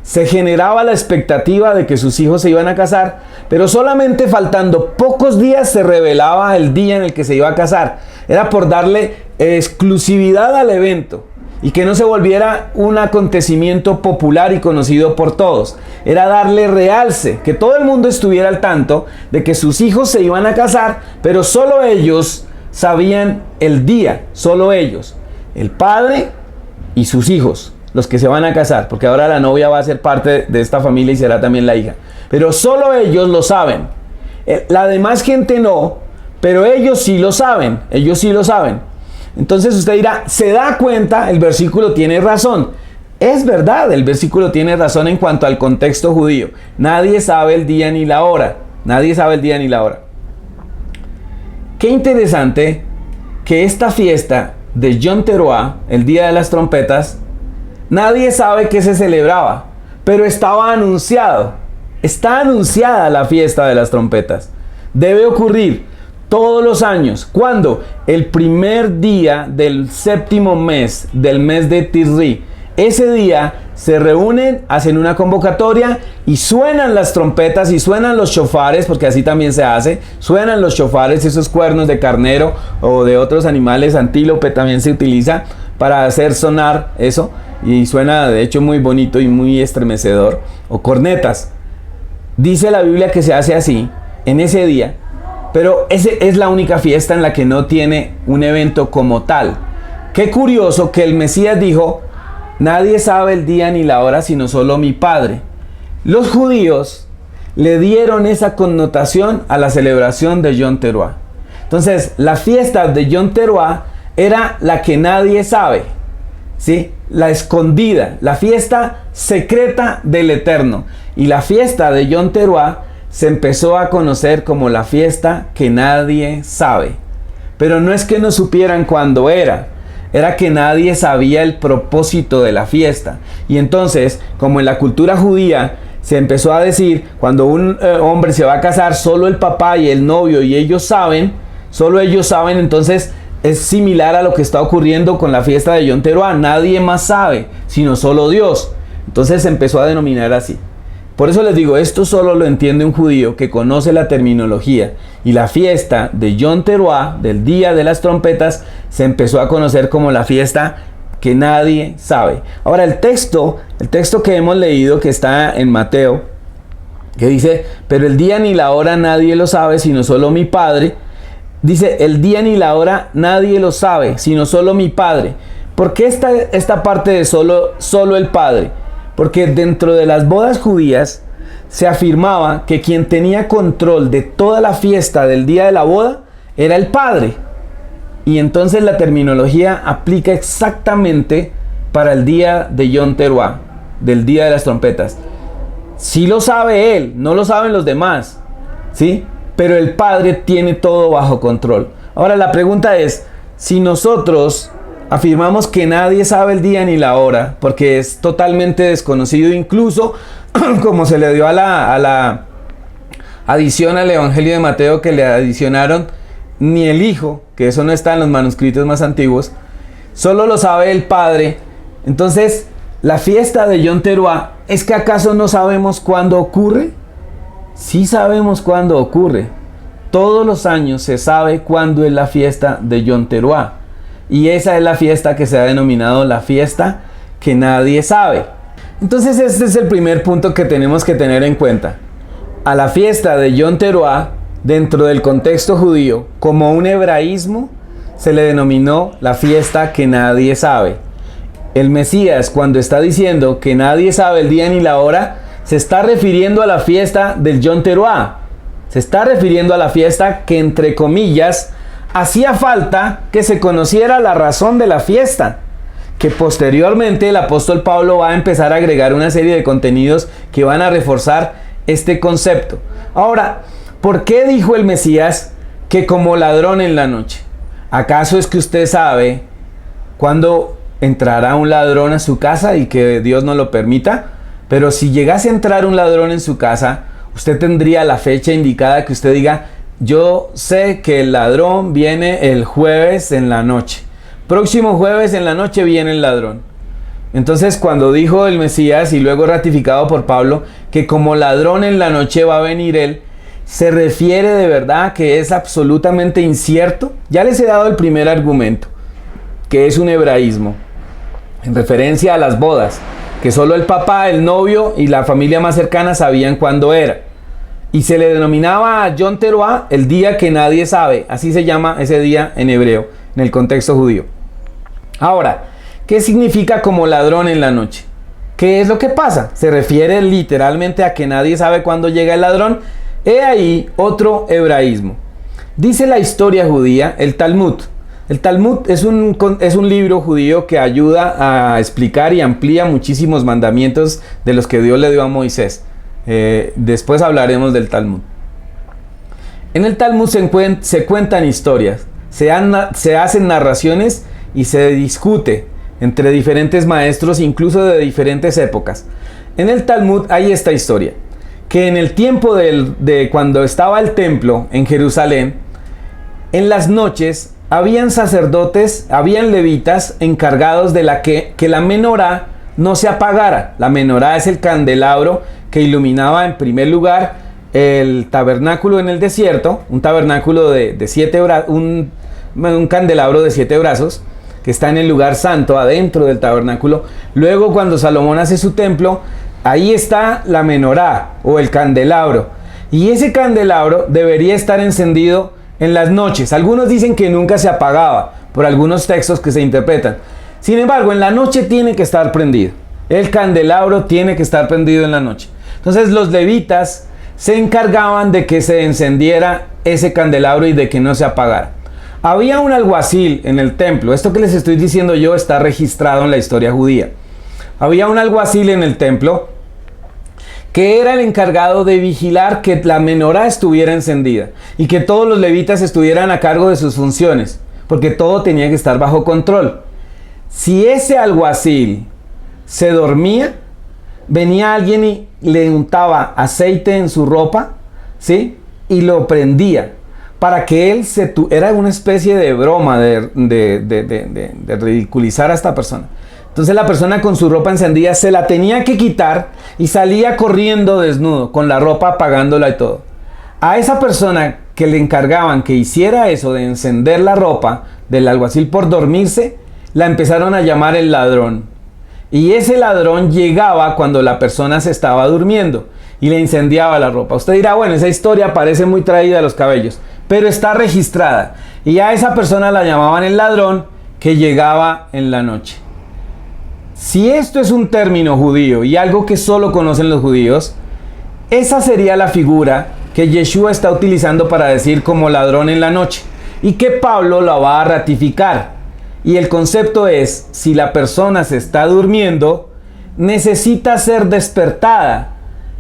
Se generaba la expectativa de que sus hijos se iban a casar, pero solamente faltando pocos días se revelaba el día en el que se iba a casar. Era por darle exclusividad al evento y que no se volviera un acontecimiento popular y conocido por todos. Era darle realce, que todo el mundo estuviera al tanto de que sus hijos se iban a casar, pero solo ellos sabían el día, solo ellos, el padre y sus hijos, los que se van a casar, porque ahora la novia va a ser parte de esta familia y será también la hija, pero solo ellos lo saben. La demás gente no, pero ellos sí lo saben, ellos sí lo saben. Entonces usted dirá, ¿se da cuenta? El versículo tiene razón. Es verdad, el versículo tiene razón en cuanto al contexto judío. Nadie sabe el día ni la hora. Nadie sabe el día ni la hora. Qué interesante que esta fiesta de Yom Teruah, el día de las trompetas, nadie sabe qué se celebraba, pero estaba anunciado. Está anunciada la fiesta de las trompetas. Debe ocurrir todos los años. ¿Cuándo? El primer día del séptimo mes, del mes de Tisri. Ese día se reúnen, hacen una convocatoria y suenan las trompetas y suenan los shofares, porque así también se hace. Suenan los shofares, esos cuernos de carnero o de otros animales, antílope también se utiliza para hacer sonar eso. Y suena de hecho muy bonito y muy estremecedor. O cornetas. Dice la Biblia que se hace así en ese día. Pero esa es la única fiesta en la que no tiene un evento como tal. Qué curioso que el Mesías dijo, nadie sabe el día ni la hora sino solo mi Padre. Los judíos le dieron esa connotación a la celebración de Yom Teruah. Entonces, la fiesta de Yom Teruah era la que nadie sabe, ¿sí? La escondida, la fiesta secreta del Eterno. Y la fiesta de Yom Teruah se empezó a conocer como la fiesta que nadie sabe. Pero no es que no supieran cuándo era que nadie sabía el propósito de la fiesta. Y entonces, como en la cultura judía se empezó a decir, cuando un hombre se va a casar, solo el papá y el novio y ellos saben, solo ellos saben, entonces es similar a lo que está ocurriendo con la fiesta de Yom Teruah. Nadie más sabe, sino solo Dios. Entonces se empezó a denominar así. Por eso les digo, esto solo lo entiende un judío que conoce la terminología. Y la fiesta de Yom Teruah, del día de las trompetas, se empezó a conocer como la fiesta que nadie sabe. Ahora el texto que hemos leído, que está en Mateo, que dice, pero el día ni la hora nadie lo sabe, sino solo mi Padre. Dice, el día ni la hora nadie lo sabe, sino solo mi Padre. ¿Por qué esta parte de solo el Padre? Porque dentro de las bodas judías se afirmaba que quien tenía control de toda la fiesta del día de la boda era el padre. Y entonces la terminología aplica exactamente para el día de Yom Teruah, del día de las trompetas. Sí lo sabe él, no lo saben los demás, ¿sí? Pero el padre tiene todo bajo control. Ahora la pregunta es, si nosotros afirmamos que nadie sabe el día ni la hora, porque es totalmente desconocido, incluso como se le dio a la adición al Evangelio de Mateo, que le adicionaron ni el Hijo, que eso no está en los manuscritos más antiguos, solo lo sabe el Padre. Entonces, la fiesta de Yom Teruah, ¿es que acaso no sabemos cuándo ocurre? Sí sabemos cuándo ocurre. Todos los años se sabe cuándo es la fiesta de Yom Teruah. Y esa es la fiesta que se ha denominado la fiesta que nadie sabe. Entonces este es el primer punto que tenemos que tener en cuenta. A la fiesta de Yom Teruah, dentro del contexto judío, como un hebraísmo, se le denominó la fiesta que nadie sabe. El Mesías, cuando está diciendo que nadie sabe el día ni la hora, se está refiriendo a la fiesta del Yom Teruah. Se está refiriendo a la fiesta que, entre comillas, hacía falta que se conociera la razón de la fiesta, que posteriormente el apóstol Pablo va a empezar a agregar una serie de contenidos que van a reforzar este concepto. Ahora, ¿por qué dijo el Mesías que como ladrón en la noche? ¿Acaso es que usted sabe cuándo entrará un ladrón a su casa y que Dios no lo permita? Pero si llegase a entrar un ladrón en su casa, usted tendría la fecha indicada que usted diga: yo sé que el ladrón viene el jueves en la noche. Próximo jueves en la noche viene el ladrón. Entonces, cuando dijo el Mesías, y luego ratificado por Pablo, que como ladrón en la noche va a venir él, se refiere de verdad que es absolutamente incierto. Ya les he dado el primer argumento, que es un hebraísmo, en referencia a las bodas, que solo el papá, el novio y la familia más cercana sabían cuándo era. Y se le denominaba a Yom Teruah el día que nadie sabe. Así se llama ese día en hebreo, en el contexto judío. Ahora, ¿qué significa como ladrón en la noche? ¿Qué es lo que pasa? Se refiere literalmente a que nadie sabe cuándo llega el ladrón. He ahí otro hebraísmo. Dice la historia judía, el Talmud. El Talmud es un libro judío que ayuda a explicar y amplía muchísimos mandamientos de los que Dios le dio a Moisés. Después hablaremos del Talmud. En el Talmud se cuentan historias, se hacen narraciones y se discute entre diferentes maestros, incluso de diferentes épocas. En el Talmud hay esta historia, que en el tiempo de cuando estaba el templo en Jerusalén, en las noches habían sacerdotes, habían levitas encargados de que la menorá no se apagara. La menorá es el candelabro que iluminaba en primer lugar el tabernáculo en el desierto, un tabernáculo de 7 brazos, un candelabro de 7 brazos, que está en el lugar santo, adentro del tabernáculo. Luego, cuando Salomón hace su templo, ahí está la menorá o el candelabro. Y ese candelabro debería estar encendido en las noches. Algunos dicen que nunca se apagaba, por algunos textos que se interpretan. Sin embargo, en la noche tiene que estar prendido. El candelabro tiene que estar prendido en la noche. Entonces los levitas se encargaban de que se encendiera ese candelabro y de que no se apagara. Había un alguacil en el templo. Esto que les estoy diciendo yo está registrado en la historia judía. Había un alguacil en el templo que era el encargado de vigilar que la menorá estuviera encendida y que todos los levitas estuvieran a cargo de sus funciones, porque todo tenía que estar bajo control. Si ese alguacil se dormía, venía alguien y le untaba aceite en su ropa, ¿sí? Y lo prendía para que él era una especie de broma de ridiculizar a esta persona. Entonces la persona con su ropa encendida se la tenía que quitar y salía corriendo desnudo, con la ropa apagándola y todo. A esa persona que le encargaban que hiciera eso de encender la ropa del alguacil por dormirse, la empezaron a llamar el ladrón. Y ese ladrón llegaba cuando la persona se estaba durmiendo y le incendiaba la ropa. Usted dirá, bueno, esa historia parece muy traída a los cabellos, pero está registrada. Y a esa persona la llamaban el ladrón que llegaba en la noche. Si esto es un término judío y algo que solo conocen los judíos, esa sería la figura que Yeshua está utilizando para decir como ladrón en la noche, y que Pablo la va a ratificar. Y el concepto es, si la persona se está durmiendo, necesita ser despertada,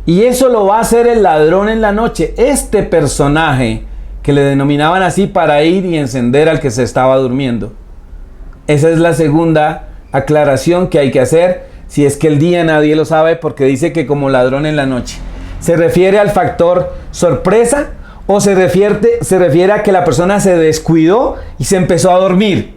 y eso lo va a hacer el ladrón en la noche, este personaje que le denominaban así para ir y encender al que se estaba durmiendo. Esa es la segunda aclaración que hay que hacer, si es que el día nadie lo sabe, porque dice que como ladrón en la noche. ¿Se refiere al factor sorpresa o se refiere a que la persona se descuidó y se empezó a dormir.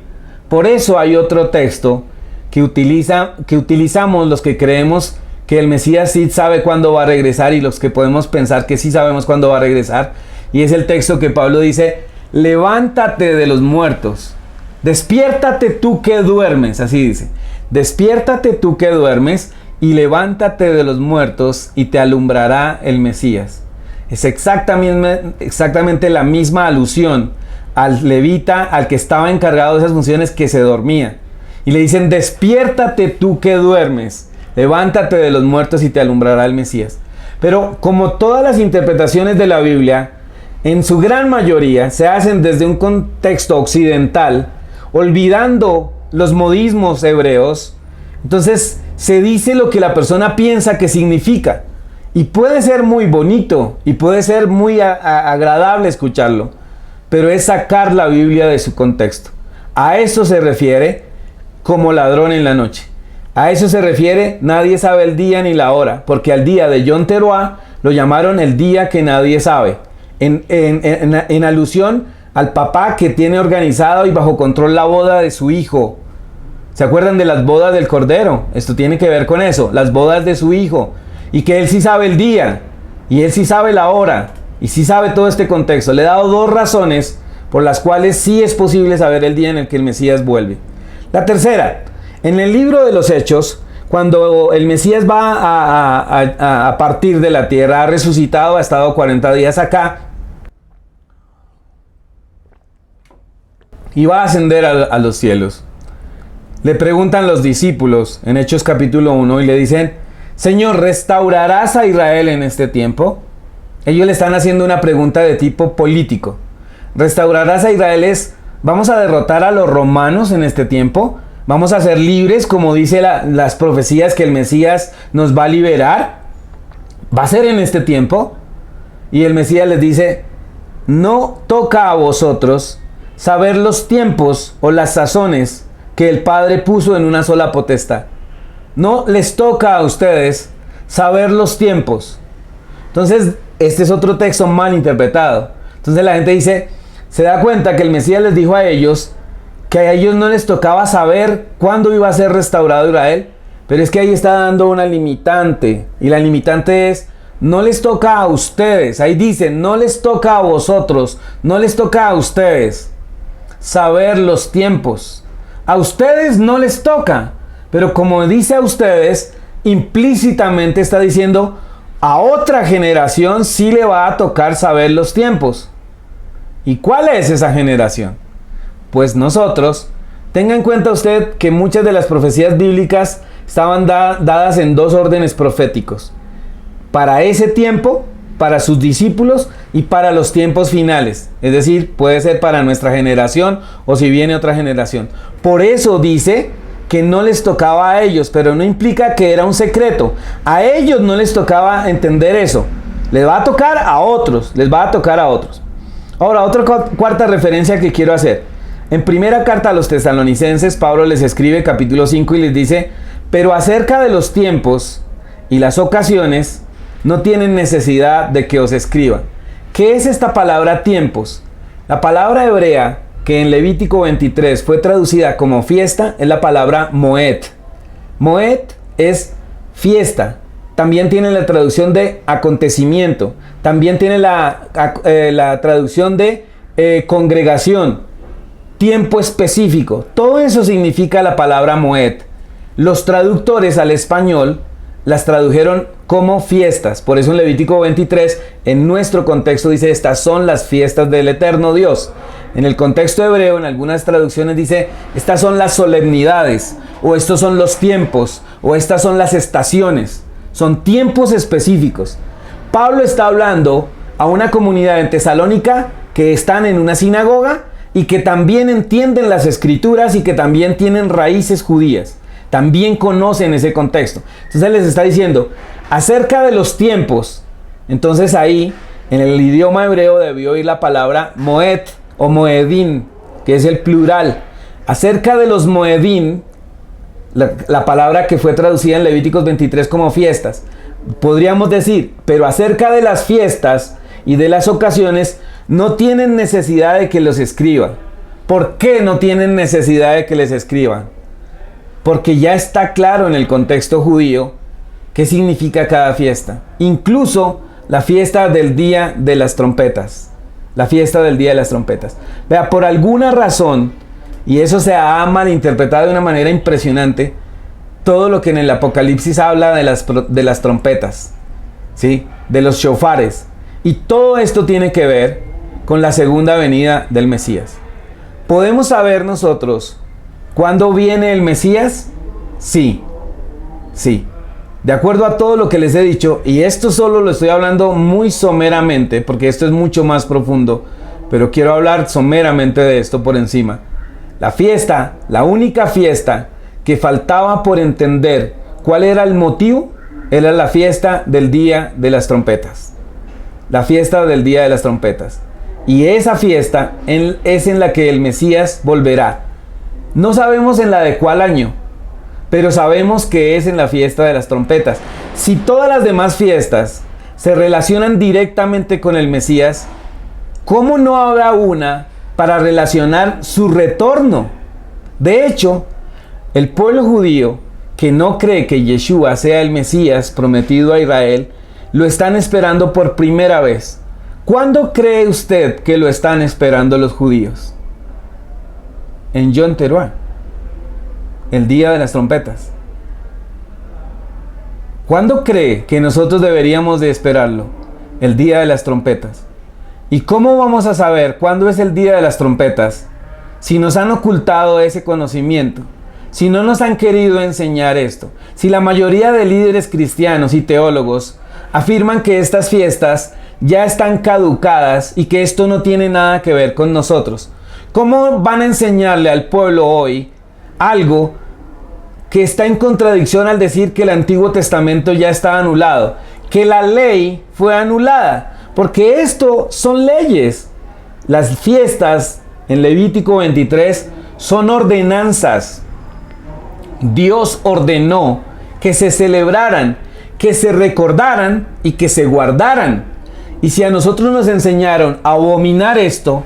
Por eso hay otro texto que utilizamos los que creemos que el Mesías sí sabe cuándo va a regresar y los que podemos pensar que sí sabemos cuándo va a regresar. Y es el texto que Pablo dice: levántate de los muertos, despiértate tú que duermes, así dice, despiértate tú que duermes y levántate de los muertos y te alumbrará el Mesías. Es exactamente la misma alusión al levita, al que estaba encargado de esas funciones, que se dormía. Y le dicen: despiértate tú que duermes, levántate de los muertos y te alumbrará el Mesías. Pero como todas las interpretaciones de la Biblia, en su gran mayoría se hacen desde un contexto occidental, olvidando los modismos hebreos. Entonces se dice lo que la persona piensa que significa, y puede ser muy bonito y puede ser muy agradable escucharlo, pero es sacar la Biblia de su contexto. A eso se refiere como ladrón en la noche. A eso se refiere nadie sabe el día ni la hora, porque al día de Yom Teruah lo llamaron el día que nadie sabe, en alusión al papá que tiene organizado y bajo control la boda de su hijo. ¿Se acuerdan de las bodas del Cordero? Esto tiene que ver con eso, las bodas de su hijo, y que él sí sabe el día, y él sí sabe la hora, y sí sabe todo este contexto. Le he dado dos razones por las cuales sí es posible saber el día en el que el Mesías vuelve. La tercera, en el libro de los Hechos, cuando el Mesías va a partir de la tierra, ha resucitado, ha estado 40 días acá, y va a ascender a los cielos. Le preguntan los discípulos en Hechos capítulo 1 y le dicen: Señor, ¿restaurarás a Israel en este tiempo? Ellos le están haciendo una pregunta de tipo político. ¿Restaurarás a Israel es: ¿vamos a derrotar a los romanos en este tiempo? ¿Vamos a ser libres, como dice las profecías, que el Mesías nos va a liberar? ¿Va a ser en este tiempo? Y el Mesías les dice: no toca a vosotros saber los tiempos o las sazones que el Padre puso en una sola potestad. No les toca a ustedes saber los tiempos. Entonces, este es otro texto mal interpretado. Entonces la gente dice, se da cuenta que el Mesías les dijo a ellos que a ellos no les tocaba saber cuándo iba a ser restaurado Israel, pero es que ahí está dando una limitante, y la limitante es: no les toca a ustedes. Ahí dice: no les toca a vosotros, no les toca a ustedes saber los tiempos. A ustedes no les toca, pero como dice a ustedes, implícitamente está diciendo: a otra generación sí le va a tocar saber los tiempos. ¿Y cuál es esa generación? Pues nosotros. Tenga en cuenta usted que muchas de las profecías bíblicas estaban dadas en dos órdenes proféticos: para ese tiempo, para sus discípulos, y para los tiempos finales. Es decir, puede ser para nuestra generación o si viene otra generación. Por eso dice que no les tocaba a ellos, pero no implica que era un secreto. A ellos no les tocaba entender eso. Les va a tocar a otros, les va a tocar a otros. Ahora, otra cuarta referencia que quiero hacer. En primera carta a los tesalonicenses, Pablo les escribe capítulo 5 y les dice: pero acerca de los tiempos y las ocasiones, no tienen necesidad de que os escriba. ¿Qué es esta palabra tiempos? La palabra hebrea que en Levítico 23 fue traducida como fiesta es la palabra moed. Moed es fiesta. También tiene la traducción de acontecimiento. También tiene la traducción de congregación. Tiempo específico. Todo eso significa la palabra moed. Los traductores al español las tradujeron como fiestas. Por eso en Levítico 23, en nuestro contexto, dice: estas son las fiestas del eterno Dios. En el contexto hebreo, en algunas traducciones dice: estas son las solemnidades, o estos son los tiempos, o estas son las estaciones. Son tiempos específicos. Pablo está hablando a una comunidad en Tesalónica que están en una sinagoga y que también entienden las escrituras y que también tienen raíces judías. También conocen ese contexto. Entonces les está diciendo acerca de los tiempos. Entonces ahí en el idioma hebreo debió ir la palabra moed o moedín, que es el plural. Acerca de los moedín, la palabra que fue traducida en Levíticos 23 como fiestas. Podríamos decir, pero acerca de las fiestas y de las ocasiones, no tienen necesidad de que los escriban. ¿Por qué no tienen necesidad de que les escriban? Porque ya está claro en el contexto judío qué significa cada fiesta. Incluso la fiesta del Día de las Trompetas. La fiesta del Día de las Trompetas. Vea, por alguna razón, y eso se ha malinterpretado de una manera impresionante, todo lo que en el Apocalipsis habla de las trompetas, ¿sí? De los shofares. Y todo esto tiene que ver con la segunda venida del Mesías. ¿Podemos saber nosotros cuándo viene el Mesías? Sí, sí. De acuerdo a todo lo que les he dicho, y esto solo lo estoy hablando muy someramente, porque esto es mucho más profundo, pero quiero hablar someramente de esto por encima. La fiesta, la única fiesta que faltaba por entender cuál era el motivo, era la fiesta del Día de las Trompetas. La fiesta del Día de las Trompetas. Y esa fiesta es en la que el Mesías volverá. No sabemos en la de cuál año, pero sabemos que es en la fiesta de las trompetas. Si todas las demás fiestas se relacionan directamente con el Mesías, ¿cómo no habrá una para relacionar su retorno? De hecho, el pueblo judío que no cree que Yeshua sea el Mesías prometido a Israel, lo están esperando por primera vez. ¿Cuándo cree usted que lo están esperando los judíos? En Yom Teruah, el Día de las Trompetas. ¿Cuándo cree que nosotros deberíamos de esperarlo? El Día de las Trompetas. ¿Y cómo vamos a saber cuándo es el Día de las Trompetas si nos han ocultado ese conocimiento? Si no nos han querido enseñar esto. Si la mayoría de líderes cristianos y teólogos afirman que estas fiestas ya están caducadas y que esto no tiene nada que ver con nosotros. ¿Cómo van a enseñarle al pueblo hoy algo que está en contradicción al decir que el Antiguo Testamento ya está anulado? Que la ley fue anulada. Porque esto son leyes. Las fiestas en Levítico 23 son ordenanzas. Dios ordenó que se celebraran, que se recordaran y que se guardaran. Y si a nosotros nos enseñaron a abominar esto,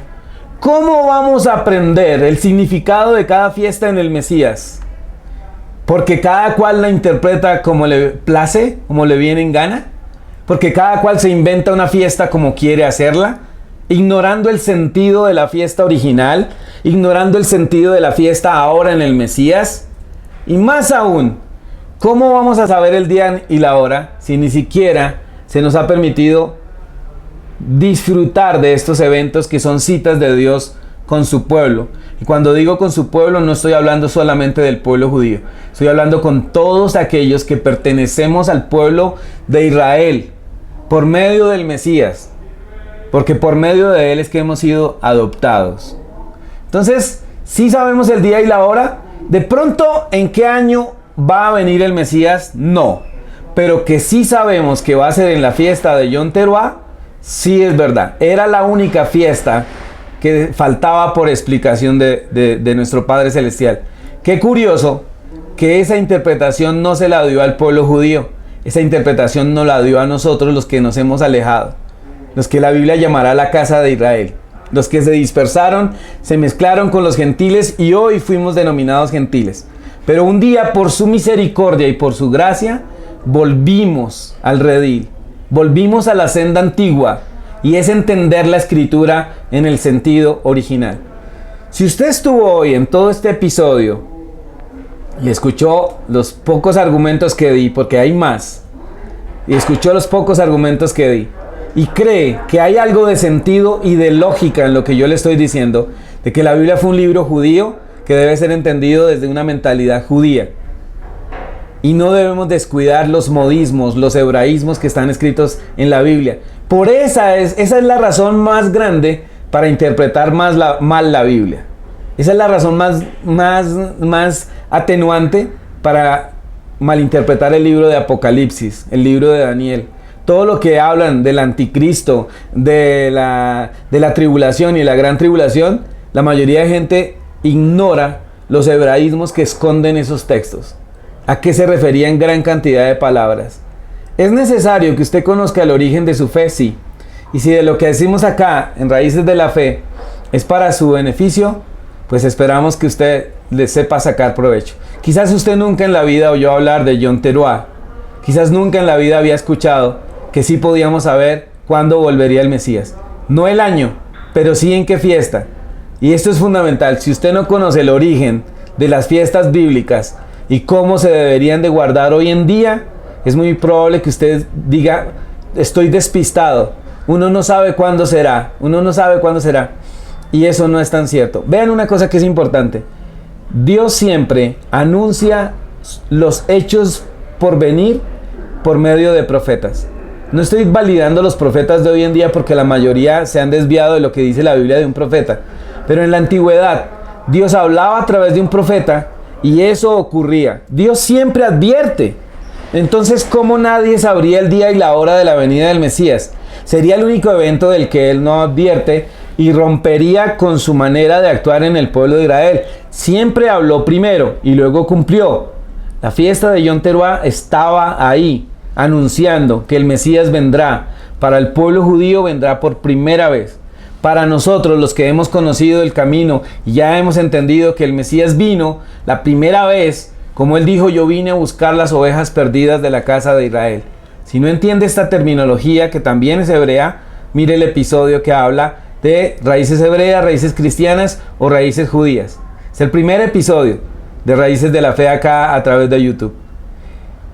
¿cómo vamos a aprender el significado de cada fiesta en el Mesías? Porque cada cual la interpreta como le place, como le viene en gana. Porque cada cual se inventa una fiesta como quiere hacerla, ignorando el sentido de la fiesta original, ignorando el sentido de la fiesta ahora en el Mesías. Y más aún, ¿cómo vamos a saber el día y la hora si ni siquiera se nos ha permitido disfrutar de estos eventos que son citas de Dios con su pueblo? Y cuando digo con su pueblo, no estoy hablando solamente del pueblo judío, estoy hablando con todos aquellos que pertenecemos al pueblo de Israel por medio del Mesías, porque por medio de él es que hemos sido adoptados. Entonces, ¿sí sabemos el día y la hora? De pronto, ¿en qué año va a venir el Mesías? No. Pero que sí sabemos que va a ser en la fiesta de Yom Teruah, sí es verdad. Era la única fiesta que faltaba por explicación de nuestro Padre Celestial. Qué curioso que esa interpretación no se la dio al pueblo judío. Esa interpretación no la dio a nosotros, los que nos hemos alejado. Los que la Biblia llamará la casa de Israel. Los que se dispersaron, se mezclaron con los gentiles y hoy fuimos denominados gentiles. Pero un día, por su misericordia y por su gracia, volvimos al redil. Volvimos a la senda antigua. Y es entender la escritura en el sentido original. Si usted estuvo hoy en todo este episodio y escuchó los pocos argumentos que di, porque hay más, y escuchó los pocos argumentos que di, y cree que hay algo de sentido y de lógica en lo que yo le estoy diciendo, de que la Biblia fue un libro judío que debe ser entendido desde una mentalidad judía, y no debemos descuidar los modismos, los hebraísmos que están escritos en la Biblia. Por esa es la razón más grande para interpretar mal la Biblia. Esa es la razón más atenuante para malinterpretar el libro de Apocalipsis, el libro de Daniel. Todo lo que hablan del anticristo, de la tribulación y la gran tribulación, la mayoría de gente ignora los hebraísmos que esconden esos textos. ¿A qué se referían gran cantidad de palabras? ¿Es necesario que usted conozca el origen de su fe? Sí. Y si de lo que decimos acá en Raíces de la Fe es para su beneficio, pues esperamos que usted le sepa sacar provecho. Quizás usted nunca en la vida oyó hablar de John Teruá. Quizás nunca en la vida había escuchado que sí podíamos saber cuándo volvería el Mesías. No el año, pero sí en qué fiesta. Y esto es fundamental. Si usted no conoce el origen de las fiestas bíblicas y cómo se deberían de guardar hoy en día, es muy probable que usted diga, estoy despistado. Uno no sabe cuándo será. Y eso no es tan cierto. Vean una cosa que es importante. Dios siempre anuncia los hechos por venir por medio de profetas. No estoy validando los profetas de hoy en día porque la mayoría se han desviado de lo que dice la Biblia de un profeta. Pero en la antigüedad, Dios hablaba a través de un profeta y eso ocurría. Dios siempre advierte. Entonces, ¿cómo nadie sabría el día y la hora de la venida del Mesías? Sería el único evento del que Él no advierte y rompería con su manera de actuar en el pueblo de Israel. Siempre habló primero y luego cumplió. La fiesta de Yom Teruá estaba ahí, anunciando que el Mesías vendrá. Para el pueblo judío vendrá por primera vez. Para nosotros, los que hemos conocido el camino y ya hemos entendido que el Mesías vino la primera vez, como Él dijo, yo vine a buscar las ovejas perdidas de la casa de Israel. Si no entiende esta terminología, que también es hebrea, mire el episodio que habla de raíces hebreas, raíces cristianas o raíces judías. Es el primer episodio de Raíces de la Fe acá a través de YouTube.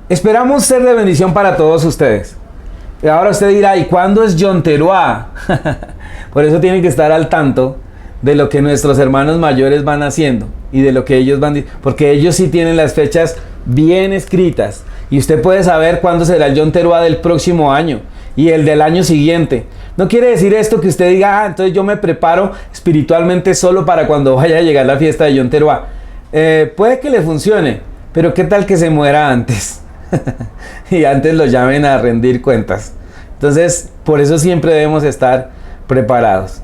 Esperamos ser de bendición para todos ustedes. Ahora usted dirá, ¿y cuándo es Yom Teruá? Por eso tienen que estar al tanto de lo que nuestros hermanos mayores van haciendo y de lo que ellos van, porque ellos sí tienen las fechas bien escritas y usted puede saber cuándo será el Yom Teruá del próximo año y el del año siguiente. No quiere decir esto que usted diga, entonces yo me preparo espiritualmente solo para cuando vaya a llegar la fiesta de Yom Teruá. Puede que le funcione, pero ¿qué tal que se muera antes? Y antes lo llamen a rendir cuentas. Entonces, por eso siempre debemos estar preparados.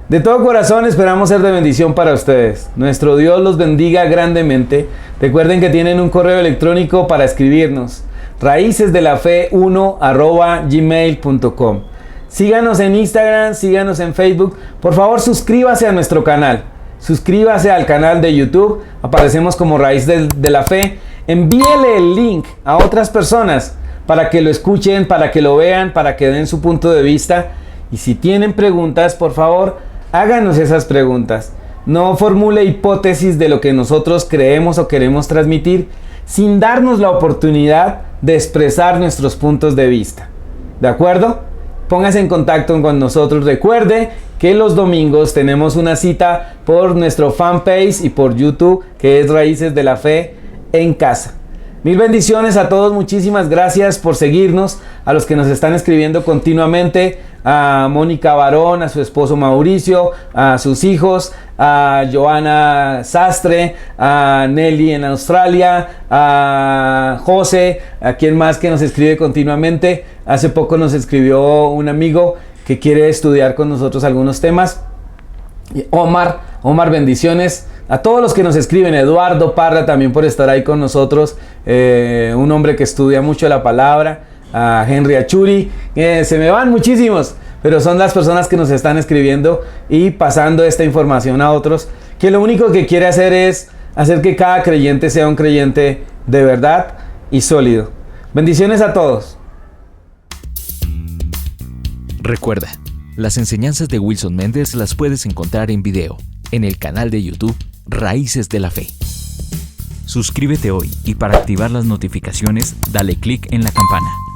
De todo corazón esperamos ser de bendición para ustedes. Nuestro Dios los bendiga grandemente. Recuerden que tienen un correo electrónico para escribirnos: raicesdelafe1@gmail.com. Síganos en Instagram, síganos en Facebook. Por favor, suscríbase a nuestro canal. Suscríbase al canal de YouTube. Aparecemos como Raíz de la Fe. Envíele el link a otras personas para que lo escuchen, para que lo vean, para que den su punto de vista. Y si tienen preguntas, por favor, háganos esas preguntas. No formule hipótesis de lo que nosotros creemos o queremos transmitir sin darnos la oportunidad de expresar nuestros puntos de vista. ¿De acuerdo? Póngase en contacto con nosotros. Recuerde que los domingos tenemos una cita por nuestro fanpage y por YouTube, que es Raíces de la Fe en Casa. Mil bendiciones a todos, muchísimas gracias por seguirnos, a los que nos están escribiendo continuamente, a Mónica Barón, a su esposo Mauricio, a sus hijos, a Joana Sastre, a Nelly en Australia, a José, a quien más que nos escribe continuamente. Hace poco nos escribió un amigo que quiere estudiar con nosotros algunos temas. Omar, bendiciones. A todos los que nos escriben, Eduardo Parra también por estar ahí con nosotros, un hombre que estudia mucho la palabra, a Henry Achuri, se me van muchísimos, pero son las personas que nos están escribiendo y pasando esta información a otros, que lo único que quiere hacer es hacer que cada creyente sea un creyente de verdad y sólido. Bendiciones a todos. Recuerda, las enseñanzas de Wilson Méndez las puedes encontrar en video en el canal de YouTube Raíces de la Fe. Suscríbete hoy y para activar las notificaciones dale clic en la campana.